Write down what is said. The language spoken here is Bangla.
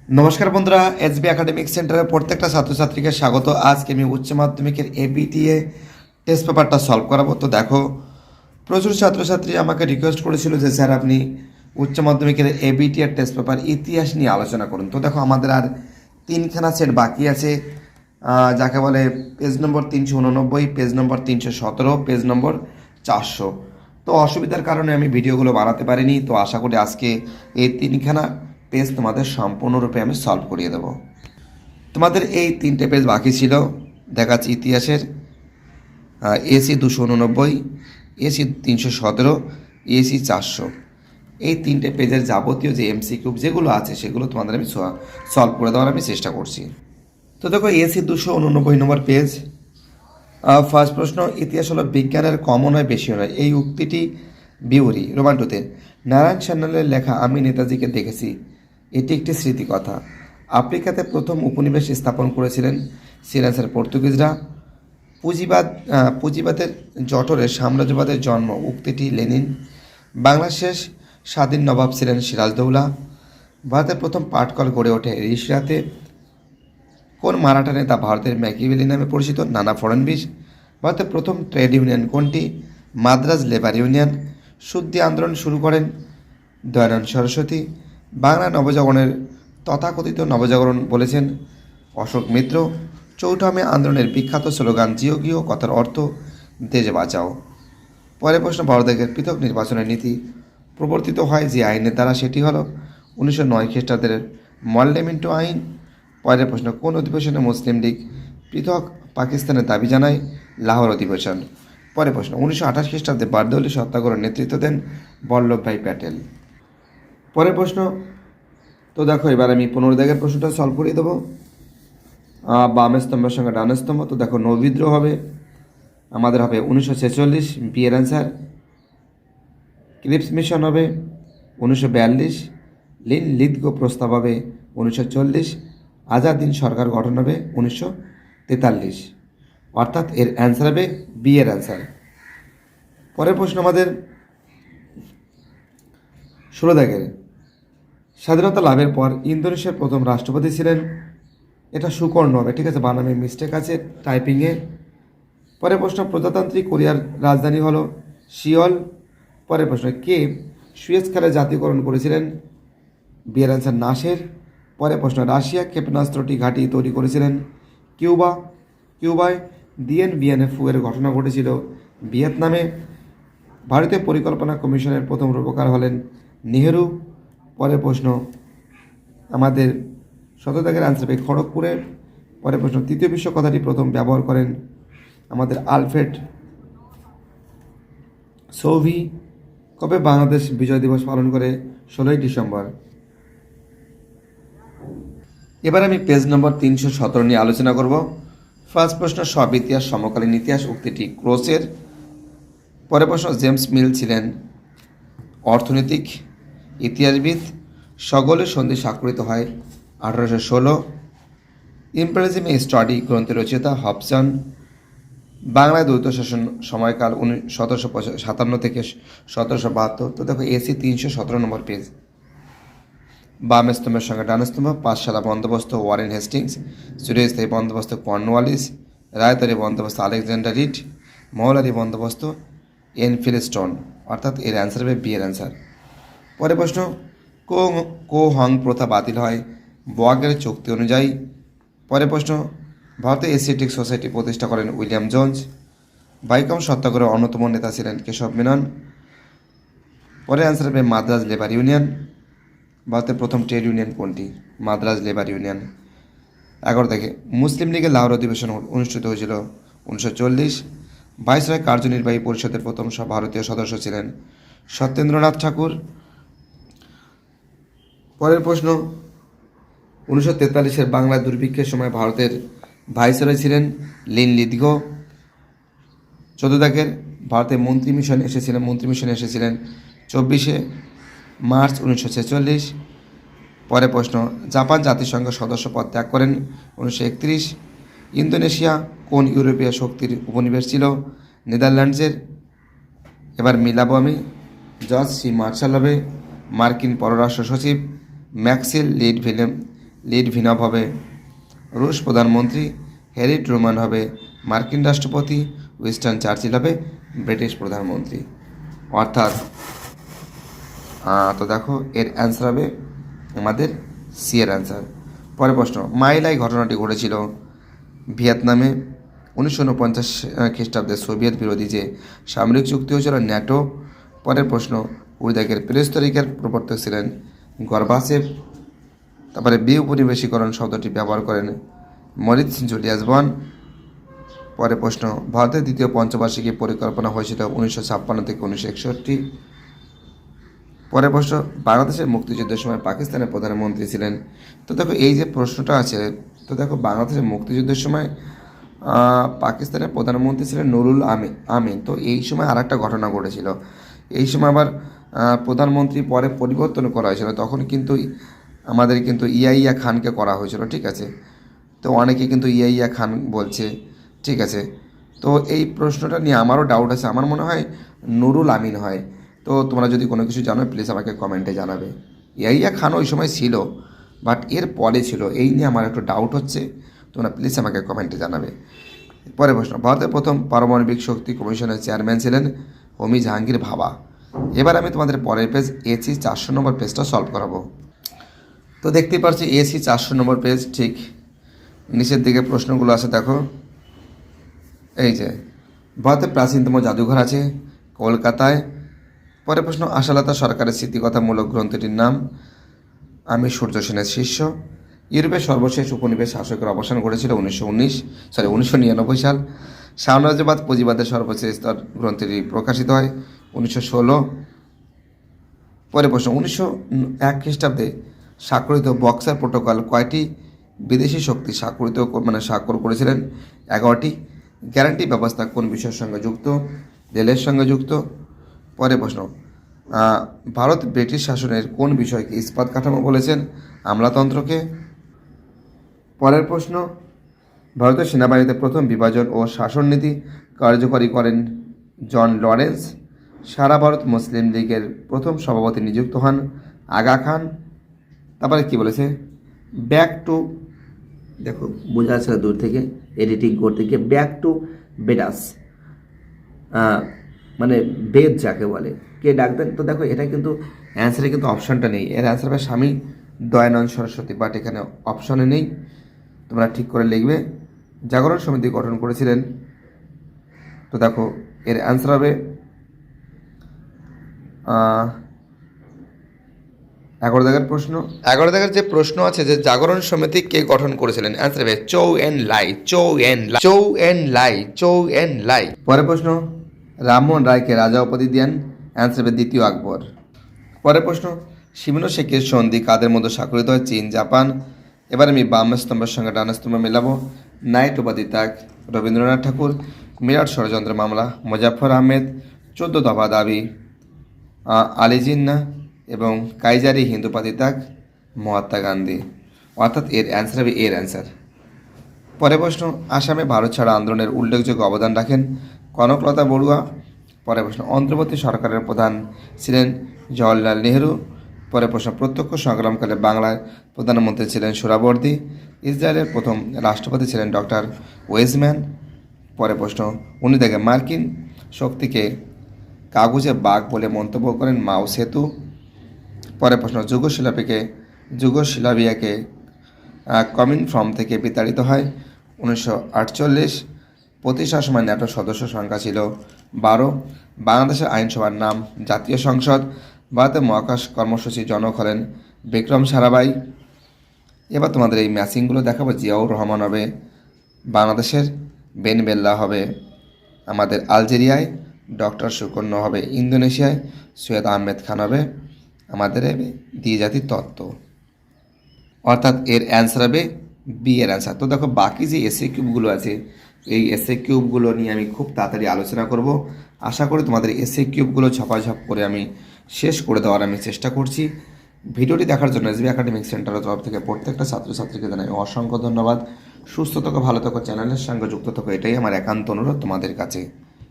নমস্কার বন্ধুরা, এসবি একাডেমিক সেন্টারের প্রত্যেকটা ছাত্রছাত্রীকে স্বাগত। আজকে আমি উচ্চ মাধ্যমিকের এবিটিএ টেস্ট পেপারটা সলভ করাবো। তো দেখো, প্রচুর ছাত্রছাত্রী আমাকে রিকোয়েস্ট করেছিল যে স্যার আপনি উচ্চ মাধ্যমিকের এবিটিএর টেস্ট পেপার ইতিহাস নিয়ে আলোচনা করুন। তো দেখো, আমাদের আর তিনখানা সেট বাকি আছে, যাকে বলে পেজ নম্বর 389, পেজ নম্বর 317, পেজ নম্বর 400। তো অসুবিধার কারণে আমি ভিডিওগুলো বানাতে পারিনি। তো আশা করি আজকে এই তিনখানা পেজ তোমাদের সম্পূর্ণরূপে আমি সলভ করিয়ে দেবো। তোমাদের এই তিনটে পেজ বাকি ছিল, দেখাচ্ছি ইতিহাসের এসি 289, এসি 317, এসি 400। এই তিনটে পেজের যাবতীয় যে এমসিকিউ যেগুলো আছে সেগুলো তোমাদের আমি সলভ করে দেওয়ার আমি চেষ্টা করছি। তো দেখো, এসি 289 নম্বর পেজ। ফার্স্ট প্রশ্ন, ইতিহাস হলো বিজ্ঞানের কমন হয় বেশি নয়, এই উক্তিটি বিউরি রোমান 2-তে। নারায়ণ সান্যালের লেখা আমি নেতাজিকে দেখেছি এটি একটি স্মৃতিকথা। আফ্রিকাতে প্রথম উপনিবেশ স্থাপন করেছিলেন সিরাজের পর্তুগিজরা। পুঁজিবাদের জঠরে সাম্রাজ্যবাদের জন্ম, উক্তিটি লেনিন। বাংলার শেষ স্বাধীন নবাব ছিলেন সিরাজদৌলা। ভারতের প্রথম পাটকল গড়ে ওঠে ঋষিরাতে। কোন মারাঠা নেতা ভারতের ম্যাকিয়াভেলি নামে পরিচিত? নানা ফড়নবিস। ভারতের প্রথম ট্রেড ইউনিয়ন কোনটি? Madras labour union. শুদ্ধি আন্দোলন শুরু করেন দয়ানন্দ সরস্বতী। বাংলা নবজাগরণের তথাকথিত নবজাগরণ বলেছেন অশোক মিত্র। চৌঠা মে আন্দোলনের বিখ্যাত স্লোগান জিও গিও, কথার অর্থ দেশ বাঁচাও। পরের প্রশ্ন, ভারতের পৃথক নির্বাচনের নীতি প্রবর্তিত হয় যে আইনের দ্বারা, সেটি হলো 1909 খ্রিস্টাব্দের মল্ডেমিন্টো আইন। পরের প্রশ্ন, কোন অধিবেশনে মুসলিম লীগ পৃথক পাকিস্তানের দাবি জানায়? লাহোর অধিবেশন। পরের প্রশ্ন, 1928 খ্রিস্টাব্দে বারদৌলি সত্যাগ্রহের নেতৃত্ব দেন বল্লভভাই প্যাটেল। পরের প্রশ্ন, তো দেখো এবার আমি 15 দাগের প্রশ্নটা সলভ করিয়ে দেবো। বাম স্তম্ভের সঙ্গে ডান স্তম্ভ। তো দেখো, নৌবিদ্রোহ হবে আমাদের হবে 1946, বিয়ের অ্যান্সার। ক্রিপস মিশন হবে 1942, লিন লিদগো প্রস্তাব হবে 1940, আজাদিন সরকার গঠন হবে 1943। অর্থাৎ এর অ্যান্সার হবে বিয়ের অ্যান্সার। পরের প্রশ্ন আমাদের 16 দাগের, স্বাধীনতা লাভের পর ইন্দোনেশিয়ার প্রথম রাষ্ট্রপতি ছিলেন? এটা সুকর্ণ হবে, ঠিক আছে, বানামে মিস্টেক আছে টাইপিংয়ে। পরের প্রশ্ন, প্রজাতান্ত্রিক কোরিয়ার রাজধানী হলো সিওল। পরের প্রশ্ন, কে সুয়েজ খালের জাতীয়করণ করেছিলেন? বিয়ের অ্যান্সার নাসের। পরের প্রশ্ন, রাশিয়া ক্ষেপণাস্ত্রটি ঘাঁটি তৈরি করেছিলেন? কিউবায়। বিএনএফ এর ঘটনা ঘটেছিল ভিয়েতনামে। ভারতীয় পরিকল্পনা কমিশনের প্রথম রূপকার হলেন নেহেরু। পরের প্রশ্ন আমাদের 17 দাগের আনসার হবে খড়গপুরে। পরের প্রশ্ন, তৃতীয় বিশ্ব কথাটি প্রথম ব্যবহার করেন আমাদের আলফ্রেড সৌভি। কবে বাংলাদেশ বিজয় দিবস পালন করে? 16ই ডিসেম্বর। এবার আমি পেজ নম্বর 317 নিয়ে আলোচনা করব। ফার্স্ট প্রশ্ন, সব ইতিহাস সমকালীন ইতিহাস, উক্তিটি ক্রোসের। পরের প্রশ্ন, জেমস মিল ছিলেন অর্থনৈতিক ইতিহাসবিদ। সকলের সন্ধি স্বাক্ষরিত হয় 1816। ইম্পেরিয়ালিজম এ স্টাডি গ্রন্থের রচয়িতা হবসন। বাংলায় দ্বৈত শাসন সময়কাল 1757 থেকে 1772। তো দেখো, এসি 317 নম্বর পেজ। বাম স্তম্ভের সঙ্গে ডান স্তম্ভ। পাঠশালা বন্দোবস্ত ওয়ারেন হেস্টিংস। চিরস্থায়ী বন্দোবস্ত কর্নওয়ালিস। রায়তারি বন্দোবস্ত আলেকজান্ডার রিড। মহলারি বন্দোবস্ত এনফিল্ড স্টোন। অর্থাৎ এর অ্যান্সার হবে বি এর অ্যান্সার। পরের প্রশ্ন, কো হং প্রথা বাতিল হয় বোয়াগের চুক্তি অনুযায়ী। পরের প্রশ্ন, ভারতীয় এশিয়াটিক সোসাইটি প্রতিষ্ঠা করেন উইলিয়াম জোন্স। বাইকম সত্যাগ্রহের অন্যতম নেতা ছিলেন কেশব মেনন। পরের অ্যান্সার হবে মাদ্রাজ লেবার ইউনিয়ন। ভারতের প্রথম ট্রেড ইউনিয়ন কোনটি? Madras labour union. 11 দেখে, মুসলিম লীগের লাহোর অধিবেশন অনুষ্ঠিত হয়েছিল 1940। ভাইসরয় কার্যনির্বাহী পরিষদের প্রথম সব ভারতীয় সদস্য ছিলেন সত্যেন্দ্রনাথ ঠাকুর। পরের প্রশ্ন, 1943-এর বাংলা দুর্ভিক্ষের সময় ভারতের ভাইসরয় ছিলেন লিন লিদগো। 14 দাগের, ভারতে মন্ত্রী মিশন এসেছিলেন 24শে মার্চ 1946। পরের প্রশ্ন, জাপান জাতিসংঘ সদস্য পদ ত্যাগ করেন 1931। ইন্দোনেশিয়া কোন ইউরোপীয় শক্তির উপনিবেশ ছিল? নেদারল্যান্ডসের। এবার মিলাবো আমি। জর্জ সি মার্শাল হবে মার্কিন পররাষ্ট্র সচিব। ম্যাক্সিল লিড লিটভিনভ হবে রুশ প্রধানমন্ত্রী, হ্যারি ট্রুম্যান হবে মার্কিন রাষ্ট্রপতি, উইনস্টন চার্চিল হবে ব্রিটিশ প্রধানমন্ত্রী। অর্থাৎ তো দেখো এর অ্যান্সার হবে আমাদের সি এর অ্যান্সার। পরের প্রশ্ন, মাইলাই ঘটনাটি ঘটেছিল ভিয়েতনামে 1949 খ্রিস্টাব্দে সোভিয়েত বিরোধী যে সামরিক চুক্তি হয়েছিল ন্যাটো। পরের প্রশ্ন, উইদাকের পেরেস্ত্রোইকার প্রবর্তক ছিলেন গর্বাচেভ। তারপরে বিউপনিবেশীকরণ শব্দটি ব্যবহার করেন মরিৎজ জুলিয়াস বন। পরের প্রশ্ন, ভারতের দ্বিতীয় পঞ্চবার্ষিকী পরিকল্পনা হয়েছিল 1956 থেকে 1961। পরের প্রশ্ন, বাংলাদেশের মুক্তিযুদ্ধের সময় পাকিস্তানের প্রধানমন্ত্রী ছিলেন। তো দেখো এই যে প্রশ্নটা আছে, তো দেখো বাংলাদেশের মুক্তিযুদ্ধের সময় পাকিস্তানের প্রধানমন্ত্রী ছিলেন নুরুল আমিন। তো এই সময় আর একটা ঘটনা ঘটেছিল, এই সময় আবার প্রধানমন্ত্রী পরে পরিবর্তন করা হয়েছিল, তখন কিন্তু আমাদের কিন্তু ইয়াইয়া খানকে করা হয়েছিল, ঠিক আছে। তো অনেকে কিন্তু ইয়াইয়া খান বলছে, ঠিক আছে। তো এই প্রশ্নটা নিয়ে আমারও ডাউট আছে, আমার মনে হয় নুরুল আমিন হয়। তো তোমরা যদি কোনো কিছু জানো প্লিজ আমাকে কমেন্টে জানাবে। ইয়াইয়া খান ওই সময় ছিল, বাট এর পরে ছিল, এই নিয়ে আমার একটু ডাউট হচ্ছে, তোমরা প্লিজ আমাকে কমেন্টে জানাবে। পরের প্রশ্ন, ভারতের প্রথম পারমাণবিক শক্তি কমিশনের চেয়ারম্যান ছিলেন হোমি জাহাঙ্গীর ভাবা। এবার আমি তোমাদের পরের পেজ এসি 400 নম্বর পেজটা সলভ করাবো। তো দেখতেই পাচ্ছি এসি 400 নম্বর পেজ, ঠিক নিচের দিকে প্রশ্নগুলো আছে দেখো। এই যে ভারতের প্রাচীনতম জাদুঘর আছে কলকাতায়। পরের প্রশ্ন, আশালতা সরকারের স্মৃতিকথামূলক গ্রন্থটির নাম আমি সূর্য সেনের শিষ্য। ইউরোপের সর্বশেষ উপনিবেশ শাসকের অবসান ঘটেছিল 1999 সাল। সাম্রাজ্যবাদ পুঁজিবাদের সর্বশেষ স্তর গ্রন্থটি প্রকাশিত হয় 1916। পরের প্রশ্ন, 1901 খ্রিস্টাব্দে স্বাক্ষরিত বক্সার প্রোটোকল কয়টি বিদেশি শক্তি স্বাক্ষর করেছিলেন? 11টি। গ্যারান্টি ব্যবস্থা কোন বিষয়ের সঙ্গে যুক্ত? রেলের সঙ্গে যুক্ত। পরের প্রশ্ন, ভারত ব্রিটিশ শাসনের কোন বিষয়কে ইস্পাত কাঠামো বলেছেন? আমলাতন্ত্রকে। পরের প্রশ্ন, ভারতের সেনাবাহিনীতে প্রথম বিভাজন ও শাসন নীতি কার্যকরী করেন জন লরেন্স। সারা ভারত মুসলিম লীগের প্রথম সভাপতি নিযুক্ত হন আগা খান। তারপরে কি বলেছে, ব্যাক টু, দেখো বোঝা যাচ্ছে দূর থেকে এডিটিং করতে গিয়ে, ব্যাক টু বেদাস, মানে বেদ যাকে বলে, কে ডাকতেন? তো দেখো এটা কিন্তু অ্যান্সারে কিন্তু অপশানটা নেই, এর অ্যান্সার হবে স্বামী দয়ানন্দ সরস্বতী, বাট এখানে অপশানে নেই, তোমরা ঠিক করে লিখবে। জাগরণ সমিতি গঠন করেছিলেন, তো দেখো এর অ্যান্সার হবে 11 দাগের প্রশ্ন। 11 দাগের যে প্রশ্ন আছে যে জাগরণ সমিতি কে গঠন করেছিলেন, অ্যান্সার হবে চৌ এন লাই। পরের প্রশ্ন, রামমোহন রায়কে রাজা উপাধি দেন, অ্যান্সার হবে দ্বিতীয় আকবর। পরের প্রশ্ন, শিমোনোসেকির সন্ধি কাদের মধ্যে স্বাক্ষরিত হয়? চীন, জাপান। এবার আমি বাম স্তম্ভের সঙ্গে ডান স্তম্ভ মেলাবো। নাইট উপাধি ত্যাগ রবীন্দ্রনাথ ঠাকুর, মিরাট ষড়যন্ত্র মামলা মুজাফফর আহমেদ, 14 দফা দাবি আলী জিন্না এবং কাইজারি হিন্দু পাতিত্যাগ মহাত্মা গান্ধী। অর্থাৎ এর অ্যান্সার হবে এর অ্যান্সার। পরের প্রশ্ন, আসামে ভারত ছাড়া আন্দোলনের উল্লেখযোগ্য অবদান রাখেন কনকলতা বড়ুয়া। পরের প্রশ্ন, অন্তর্বর্তী সরকারের প্রধান ছিলেন জওয়াহরলাল নেহরু। পরের প্রশ্ন, প্রত্যক্ষ সংগ্রামকালে বাংলায় প্রধানমন্ত্রী ছিলেন সোহরাওয়ার্দী। ইসরায়েলের প্রথম রাষ্ট্রপতি ছিলেন ডক্টর ওয়েজম্যান। পরের প্রশ্ন, 19 দাগে মার্কিন শক্তিকে কাগজে বাঘ বলে মন্তব্য করেন মাও সেতু। পরের প্রশ্ন, যুগোস্লাভিয়াকে কমিন ফ্রম থেকে বিতাড়িত হয় 1948। প্রতিষ্ঠার সময় ন্যাটোর সদস্য সংখ্যা ছিল 12। বাংলাদেশের আইনসভার নাম জাতীয় সংসদ। ভারতের মহাকাশ কর্মসূচির জনক হলেন বিক্রম সারাভাই। এবার তোমাদের এই ম্যাচিংগুলো দেখাবো। জিয়াউর রহমান হবে বাংলাদেশের, বেন বেল্লা হবে আমাদের আলজেরিয়ায়, ডক্টর সুকন্য হবে ইন্দোনেশিয়ায়, সৈয়দ আহমেদ খান হবে আমাদের দ্বিজাতি তত্ত্ব। অর্থাৎ এর অ্যান্সার হবে বি এর অ্যান্সার। তো দেখো বাকি যে এসএ কিউবগুলো আছে, এই এসএ কিউবগুলো নিয়ে আমি খুব তাড়াতাড়ি আলোচনা করব। আশা করি তোমাদের এসএ কিউবগুলো ঝপাঝপ করে আমি শেষ করে দেওয়ার আমি চেষ্টা করছি। ভিডিওটি দেখার জন্য এসবি একাডেমিক সেন্টারের তরফ থেকে প্রত্যেকটা ছাত্রছাত্রীকে জানাই অসংখ্য ধন্যবাদ। সুস্থ থাকো, ভালো থাকো, চ্যানেলের সঙ্গে যুক্ত থাকো, এটাই আমার একান্ত অনুরোধ তোমাদের কাছে।